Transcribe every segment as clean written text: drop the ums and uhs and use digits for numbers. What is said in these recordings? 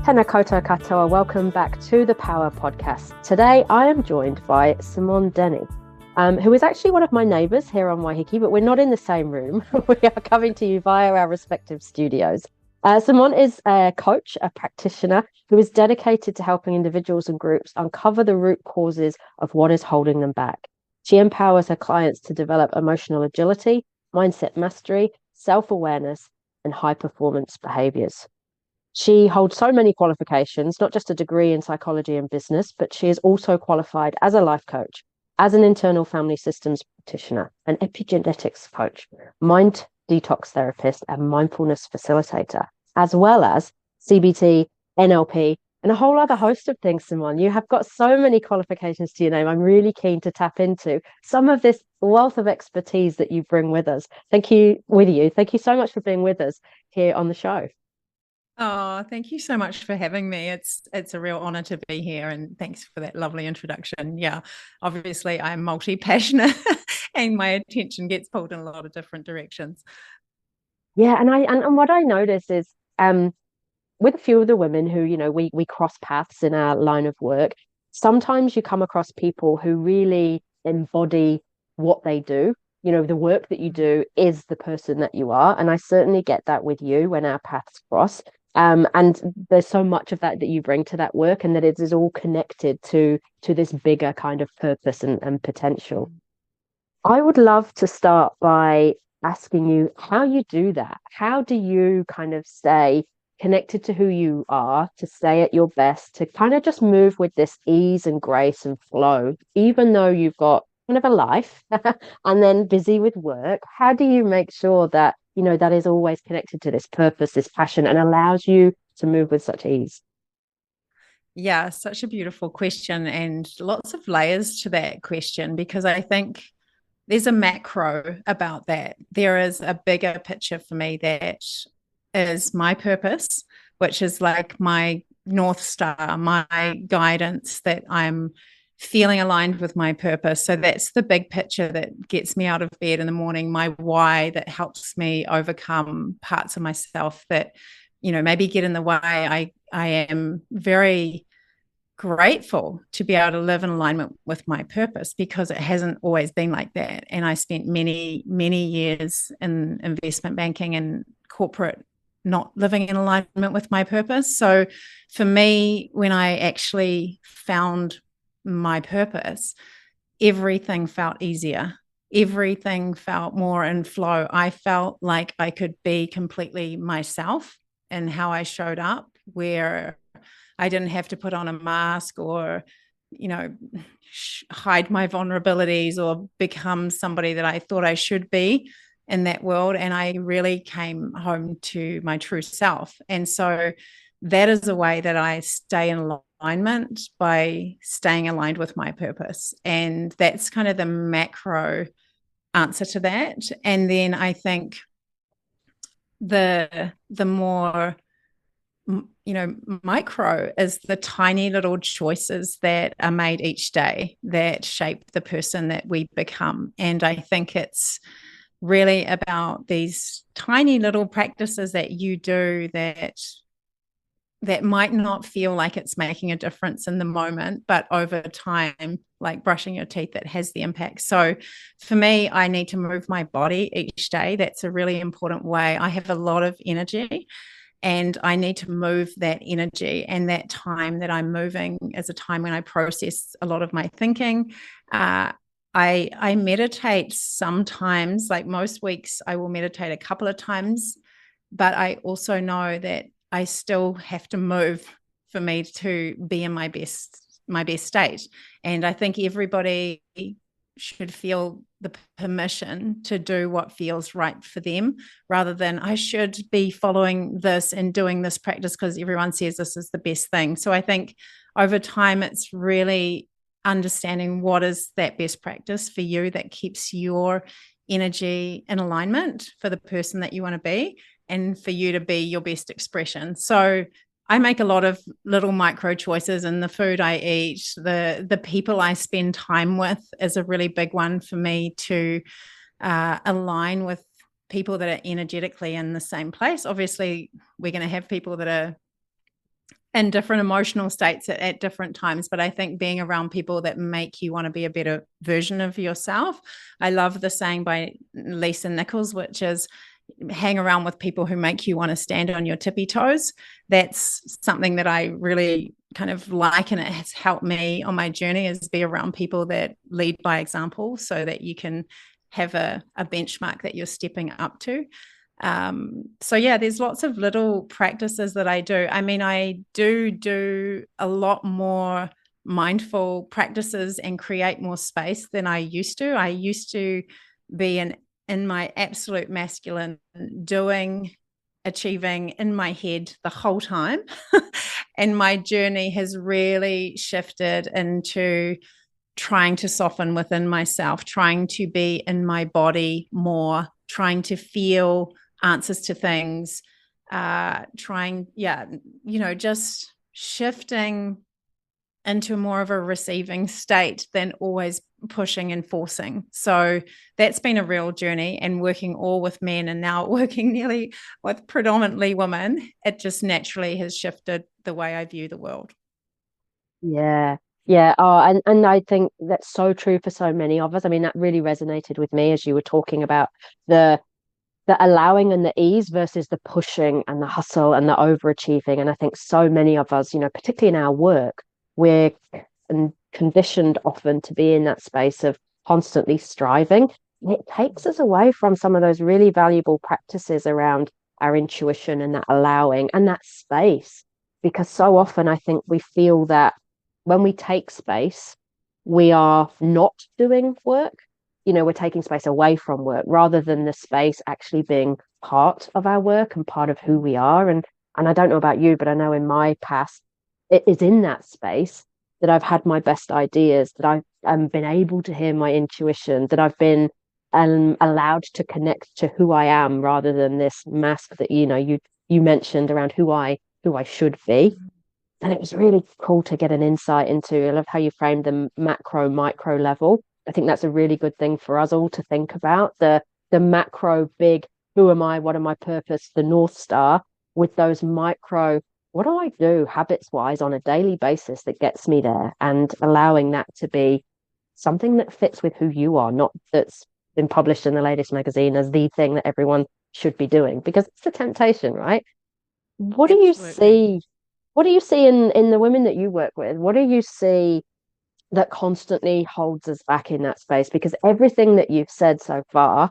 Tēnā koutou katoa, welcome back to the Power Podcast. Today I am joined by Simone Denny, who is actually one of my neighbours here on Waiheke, but we're not in the same room. We are coming to you via our respective studios. Simone is a coach, a practitioner who is dedicated to helping individuals and groups uncover the root causes of what is holding them back. She empowers her clients to develop emotional agility, mindset mastery, self-awareness, and high-performance behaviours. She holds so many qualifications, not just a degree in psychology and business, but she is also qualified as a life coach, as an internal family systems practitioner, an epigenetics coach, mind detox therapist, and mindfulness facilitator, as well as CBT, NLP, and a whole other host of things, Simone. You have got so many qualifications to your name. I'm really keen to tap into some of this wealth of expertise that you bring with us. Thank you so much for being with us here on the show. Oh, thank you so much for having me. It's a real honor to be here, and thanks for that lovely introduction. Yeah, obviously I'm multi-passionate and my attention gets pulled in a lot of different directions. Yeah, and what I notice is with a few of the women who, we cross paths in our line of work, sometimes you come across people who really embody what they do. The work that you do is the person that you are. And I certainly get that with you when our paths cross. And there's so much of that you bring to that work, and that it is all connected to this bigger kind of purpose and potential. I would love to start by asking you how you do that. How do you kind of stay connected to who you are, to stay at your best, to kind of just move with this ease and grace and flow, even though you've got kind of a life and then busy with work? How do you make sure that that is always connected to this purpose, this passion, and allows you to move with such ease? Yeah, such a beautiful question, and lots of layers to that question, because I think there's a macro about that. There is a bigger picture for me that is my purpose, which is like my North Star, my guidance, that I'm feeling aligned with my purpose. So that's the big picture that gets me out of bed in the morning, my why, that helps me overcome parts of myself that, maybe get in the way. I am very grateful to be able to live in alignment with my purpose, because it hasn't always been like that. And I spent many, many years in investment banking and corporate not living in alignment with my purpose. So for me, when I actually found my purpose, everything felt easier. Everything felt more in flow. I felt like I could be completely myself in how I showed up, where I didn't have to put on a mask or, hide my vulnerabilities or become somebody that I thought I should be in that world. And I really came home to my true self. And so that is a way that I stay in alignment, by staying aligned with my purpose. And that's kind of the macro answer to that. And then I think the more micro is the tiny little choices that are made each day that shape the person that we become. And I think it's really about these tiny little practices that you do that might not feel like it's making a difference in the moment, but over time, like brushing your teeth, that has the impact. So for me, I need to move my body each day. That's a really important way. I have a lot of energy, and I need to move that energy, and that time that I'm moving is a time when I process a lot of my thinking. I meditate sometimes, like most weeks I will meditate a couple of times, but I also know that I still have to move for me to be in my best state. And I think everybody should feel the permission to do what feels right for them, rather than I should be following this and doing this practice because everyone says this is the best thing. So I think over time, it's really understanding what is that best practice for you that keeps your energy in alignment for the person that you want to be, and for you to be your best expression. So I make a lot of little micro choices in the food I eat. The people I spend time with is a really big one for me, to align with people that are energetically in the same place. Obviously, we're going to have people that are in different emotional states at different times. But I think being around people that make you want to be a better version of yourself. I love the saying by Lisa Nichols, which is hang around with people who make you want to stand on your tippy toes. That's something that I really kind of like, and it has helped me on my journey, is be around people that lead by example so that you can have a benchmark that you're stepping up to. So yeah, there's lots of little practices that I do. I mean, I do a lot more mindful practices and create more space than I used to. I used to be in my absolute masculine, doing, achieving in my head the whole time. And my journey has really shifted into trying to soften within myself, trying to be in my body more, trying to feel answers to things, just shifting into more of a receiving state than always pushing and forcing. So that's been a real journey, and working all with men and now working nearly with predominantly women, it just naturally has shifted the way I view the world. Yeah. Yeah. Oh, and I think that's so true for so many of us. I mean, that really resonated with me as you were talking about the allowing and the ease versus the pushing and the hustle and the overachieving. And I think so many of us, particularly in our work, we're conditioned often to be in that space of constantly striving. And it takes us away from some of those really valuable practices around our intuition and that allowing and that space. Because so often I think we feel that when we take space, we are not doing work. We're taking space away from work rather than the space actually being part of our work and part of who we are. And I don't know about you, but I know in my past, it is in that space that I've had my best ideas, that I've been able to hear my intuition, that I've been allowed to connect to who I am rather than this mask that you mentioned around who I should be. And it was really cool to get an insight into. I love how you framed the macro micro level. I think that's a really good thing for us all to think about, the macro big, who am I, what am my purpose, the North Star, with those micro, what do I do habits wise on a daily basis that gets me there, and allowing that to be something that fits with who you are, not that's been published in the latest magazine as the thing that everyone should be doing, because it's a temptation, right? What do you see? What do you see in the women that you work with? What do you see that constantly holds us back in that space? Because everything that you've said so far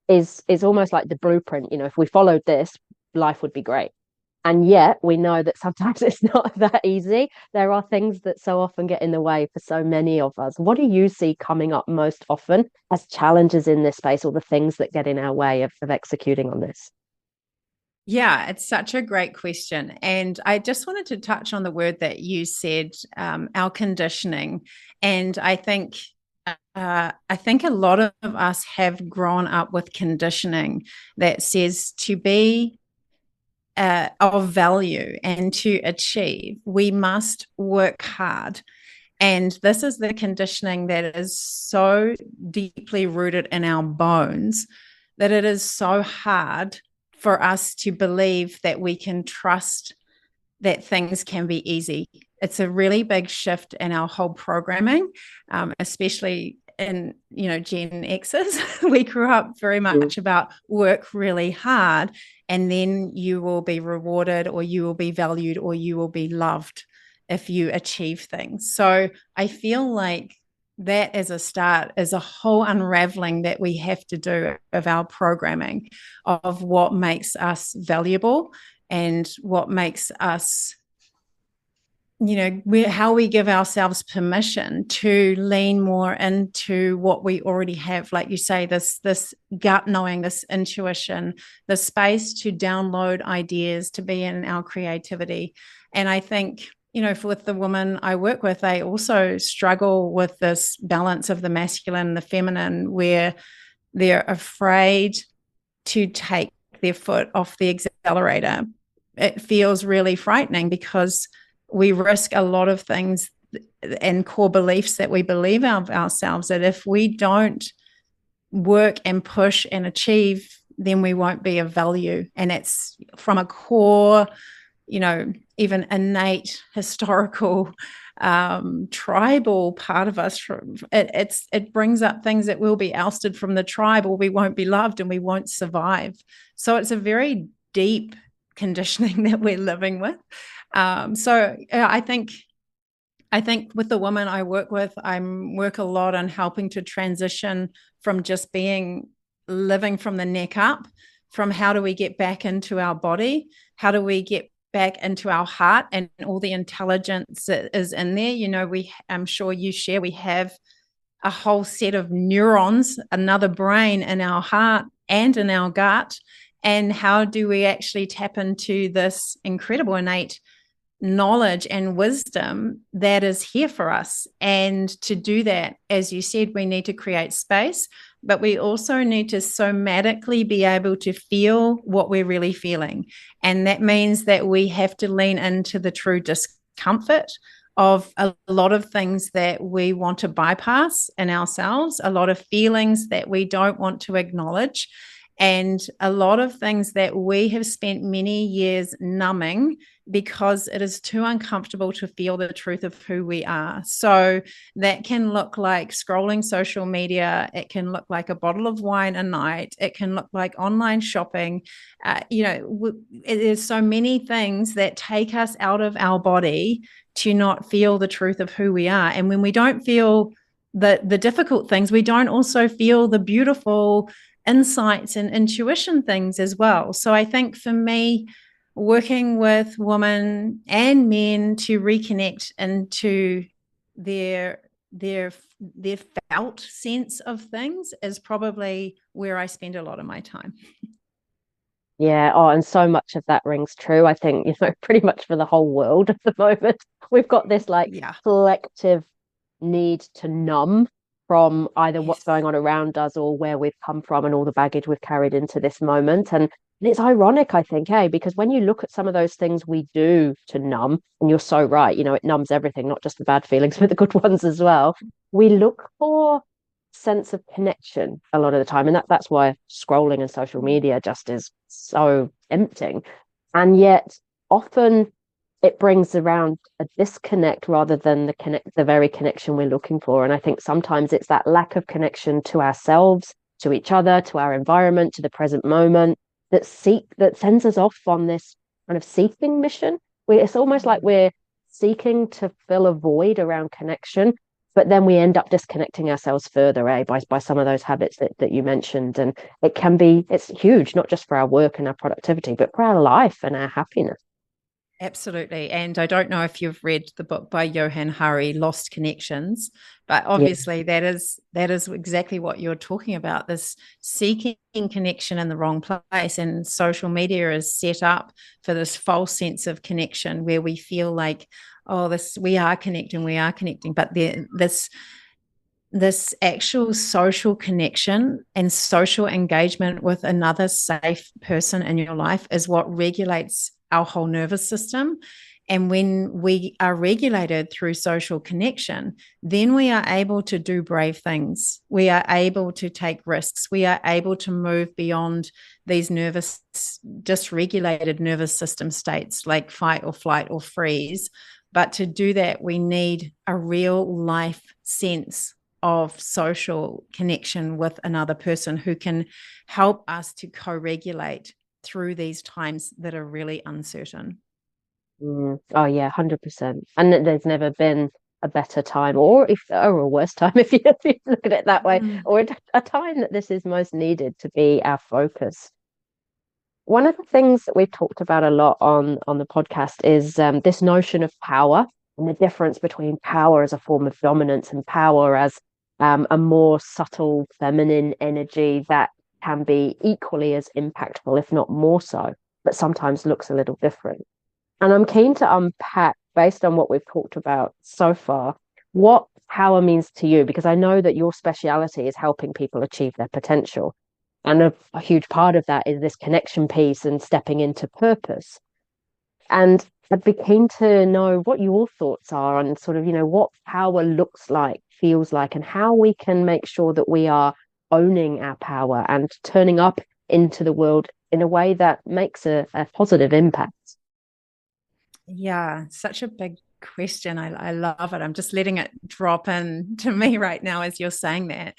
is almost like the blueprint. If we followed this, life would be great. And yet we know that sometimes it's not that easy. There are things that so often get in the way for so many of us. What do you see coming up most often as challenges in this space, or the things that get in our way of executing on this? Yeah, it's such a great question. And I just wanted to touch on the word that you said, our conditioning. And I think a lot of us have grown up with conditioning that says to be of value and to achieve, we must work hard. And this is the conditioning that is so deeply rooted in our bones that it is so hard for us to believe that we can trust that things can be easy. It's a really big shift in our whole programming, especially in Gen Xs. We grew up very much about work really hard, and then you will be rewarded, or you will be valued, or you will be loved if you achieve things. So I feel like that as a start is a whole unraveling that we have to do of our programming, of what makes us valuable and what makes us, how we give ourselves permission to lean more into what we already have. Like you say, this gut knowing, this intuition, the space to download ideas, to be in our creativity. And I think, with the women I work with, they also struggle with this balance of the masculine and the feminine, where they're afraid to take their foot off the accelerator. It feels really frightening because we risk a lot of things and core beliefs that we believe of ourselves, that if we don't work and push and achieve, then we won't be of value. And it's from a core even innate historical tribal part of us. It brings up things that will be ousted from the tribe, or we won't be loved and we won't survive. So it's a very deep conditioning that we're living with. So I think with the women I work with, I work a lot on helping to transition from just living from the neck up, from how do we get back into our body, how do we get back into our heart and all the intelligence that is in there. I'm sure you share, we have a whole set of neurons, another brain in our heart and in our gut. And how do we actually tap into this incredible innate knowledge and wisdom that is here for us? And to do that, as you said, we need to create space, but we also need to somatically be able to feel what we're really feeling. And that means that we have to lean into the true discomfort of a lot of things that we want to bypass in ourselves, a lot of feelings that we don't want to acknowledge, and a lot of things that we have spent many years numbing because it is too uncomfortable to feel the truth of who we are. So that can look like scrolling social media. It can look like a bottle of wine a night. It can look like online shopping. There's so many things that take us out of our body to not feel the truth of who we are. And when we don't feel the difficult things, we don't also feel the beautiful insights and intuition things as well. So I think for me, working with women and men to reconnect into their felt sense of things is probably where I spend a lot of my time. Yeah. Oh, and so much of that rings true. I think, pretty much for the whole world at the moment, we've got this collective need to numb from either what's going on around us or where we've come from and all the baggage we've carried into this moment. And it's ironic, I think, because when you look at some of those things we do to numb, and you're so right, it numbs everything, not just the bad feelings, but the good ones as well. We look for sense of connection a lot of the time. And that's why scrolling and social media just is so emptying. And yet often it brings around a disconnect rather than the very connection we're looking for. And I think sometimes it's that lack of connection to ourselves, to each other, to our environment, to the present moment that sends us off on this kind of seeking mission. It's almost like we're seeking to fill a void around connection, but then we end up disconnecting ourselves further, by some of those habits that you mentioned. And it's huge, not just for our work and our productivity, but for our life and our happiness. Absolutely. And I don't know if you've read the book by Johann Hari, Lost Connections, but obviously that is exactly what you're talking about, this seeking connection in the wrong place. And social media is set up for this false sense of connection where we feel like, we are connecting, but this actual social connection and social engagement with another safe person in your life is what regulates our whole nervous system. And when we are regulated through social connection, then we are able to do brave things. We are able to take risks. We are able to move beyond these dysregulated nervous system states like fight or flight or freeze. But to do that, we need a real life sense of social connection with another person who can help us to co-regulate through these times that are really uncertain. Oh yeah, 100%. And there's never been a better time, or a worse time if you look at it that way, or a time that this is most needed to be our focus. One of the things that we've talked about a lot on the podcast is this notion of power and the difference between power as a form of dominance and power as a more subtle feminine energy that can be equally as impactful, if not more so, but sometimes looks a little different. And I'm keen to unpack, based on what we've talked about so far, what power means to you, because I know that your speciality is helping people achieve their potential. And a huge part of that is this connection piece and stepping into purpose. And I'd be keen to know what your thoughts are on sort of, what power looks like, feels like, and how we can make sure that we are owning our power and turning up into the world in a way that makes a positive impact. Yeah, such a big question. I love it. I'm just letting it drop in to me right now as you're saying that.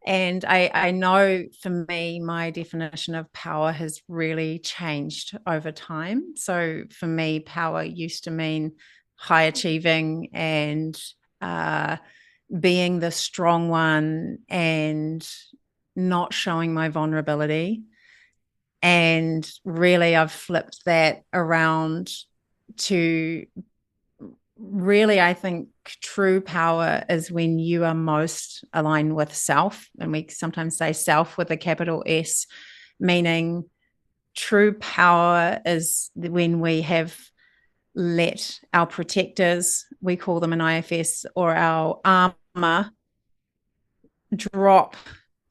And I know for me, my definition of power has really changed over time. So for me, power used to mean high achieving and uh, being the strong one and not showing my vulnerability. And really, I've flipped that around to really, I think true power is when you are most aligned with self. And we sometimes say self with a capital S, meaning true power is when we have let our protectors, we call them an IFS, or our armor drop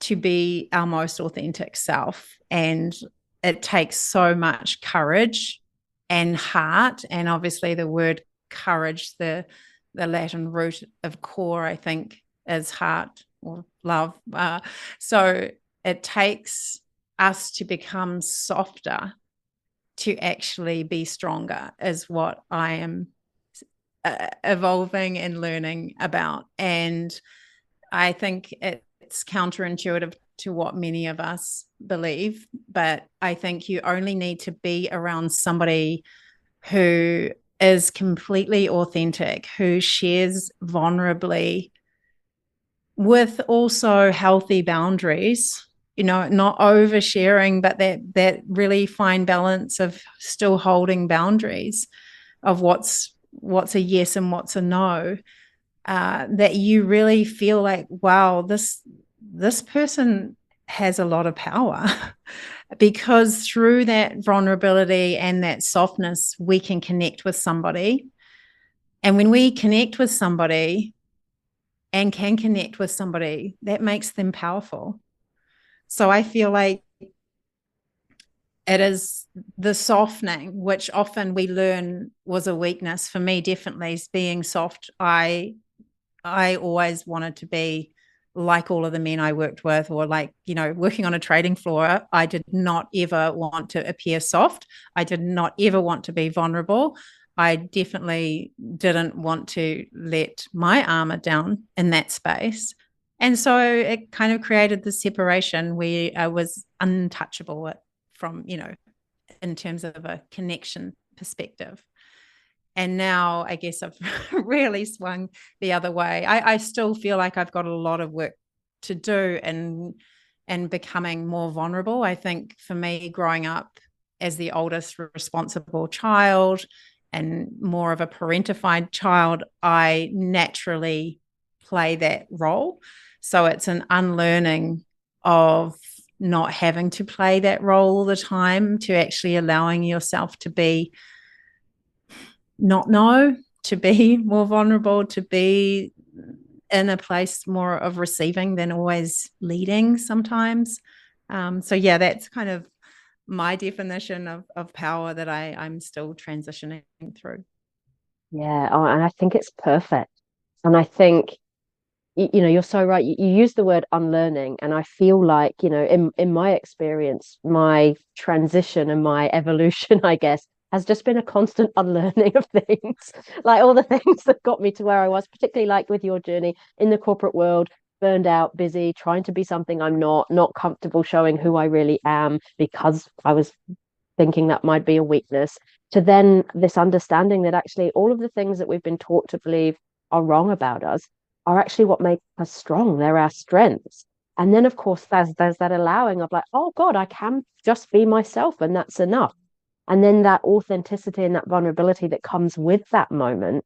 to be our most authentic self. And it takes so much courage and heart. And obviously, the word courage, the Latin root of core, I think, is heart or love. So it takes us to become softer to actually be stronger, is what I am evolving and learning about. And I think it's counterintuitive to what many of us believe, but I think you only need to be around somebody who is completely authentic, who shares vulnerably with also healthy boundaries, not oversharing, but that really fine balance of still holding boundaries of what's a yes and what's a no. That you really feel like, wow, this person has a lot of power because through that vulnerability and that softness, we can connect with somebody. And when we connect with somebody and can connect with somebody, that makes them powerful. So I feel like it is the softening, which often we learn was a weakness. For me, definitely, is being soft. I always wanted to be like all of the men I worked with, or like, working on a trading floor. I did not ever want to appear soft. I did not ever want to be vulnerable. I definitely didn't want to let my armor down in that space. And so it kind of created the separation where I was untouchable from, in terms of a connection perspective. And now I guess I've really swung the other way. I still feel like I've got a lot of work to do and becoming more vulnerable. I think for me, growing up as the oldest responsible child and more of a parentified child, I naturally play that role. So it's an unlearning of not having to play that role all the time, to actually allowing yourself to be not know, to be more vulnerable, to be in a place more of receiving than always leading sometimes. So yeah, that's kind of my definition of power that I'm still transitioning through. Yeah, and I think it's perfect. And I think, you're so right. You use the word unlearning, and I feel like, in my experience, my transition and my evolution, I guess, has just been a constant unlearning of things, like all the things that got me to where I was, particularly like with your journey in the corporate world, burned out, busy, trying to be something I'm not comfortable showing who I really am because I was thinking that might be a weakness, to then this understanding that actually all of the things that we've been taught to believe are wrong about us are actually what make us strong. They're our strengths. And then, of course, there's that allowing of like, oh God, I can just be myself, and that's enough. And then that authenticity and that vulnerability that comes with that moment,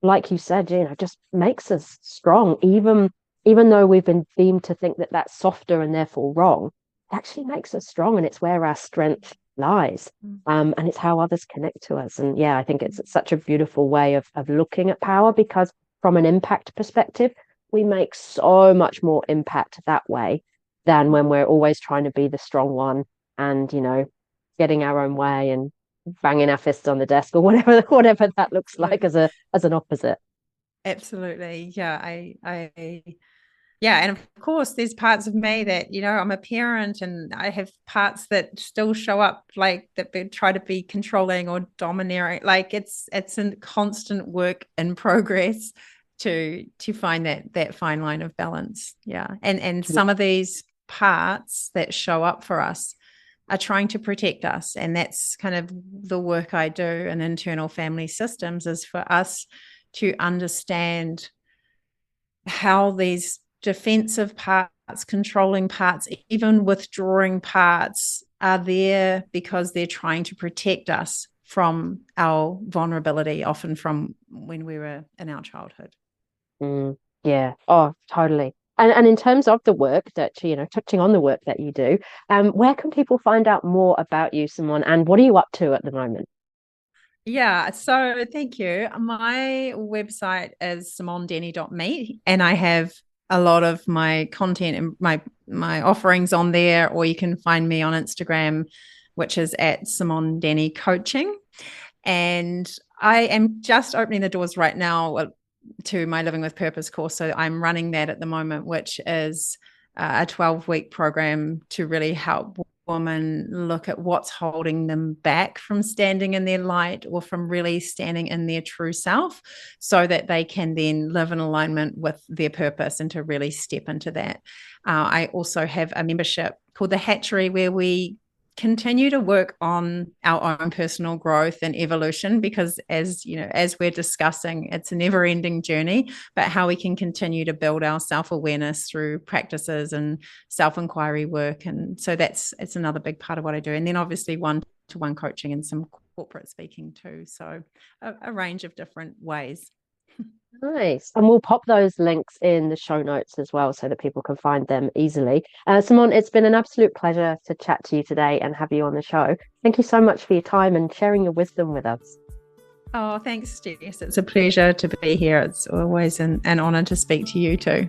like you said, just makes us strong, even though we've been deemed to think that that's softer and therefore wrong. It actually makes us strong, and it's where our strength lies. And it's how others connect to us. And yeah, I think it's such a beautiful way of looking at power, because from an impact perspective, we make so much more impact that way than when we're always trying to be the strong one and, getting our own way and banging our fists on the desk or whatever that looks like as an opposite. Absolutely. Yeah. I Yeah. And of course, there's parts of me that, I'm a parent and I have parts that still show up like that try to be controlling or domineering. Like it's a constant work in progress to find that fine line of balance. Yeah. And some of these parts that show up for us are trying to protect us. And that's kind of the work I do in internal family systems, is for us to understand how these defensive parts, controlling parts, even withdrawing parts are there because they're trying to protect us from our vulnerability, often from when we were in our childhood. Yeah. Oh, totally. And in terms of the work that, touching on the work that you do, where can people find out more about you, Simone, and what are you up to at the moment? Yeah, so thank you. My website is simonedenny.me, and I have a lot of my content and my offerings on there, or you can find me on Instagram, which is at Simone Denny Coaching. And I am just opening the doors right now to my Living with Purpose course. So I'm running that at the moment, which is a 12-week program to really help women look at what's holding them back from standing in their light or from really standing in their true self, so that they can then live in alignment with their purpose and to really step into that. I also have a membership called The Hatchery, where we continue to work on our own personal growth and evolution, because as we're discussing, it's a never-ending journey, but how we can continue to build our self-awareness through practices and self-inquiry work. And so it's another big part of what I do. And then obviously one-to-one coaching and some corporate speaking too. So a range of different ways. Nice. And we'll pop those links in the show notes as well so that people can find them easily. Simone, it's been an absolute pleasure to chat to you today and have you on the show. Thank you so much for your time and sharing your wisdom with us. Oh, thanks, Jess. It's a pleasure to be here. It's always an honor to speak to you too.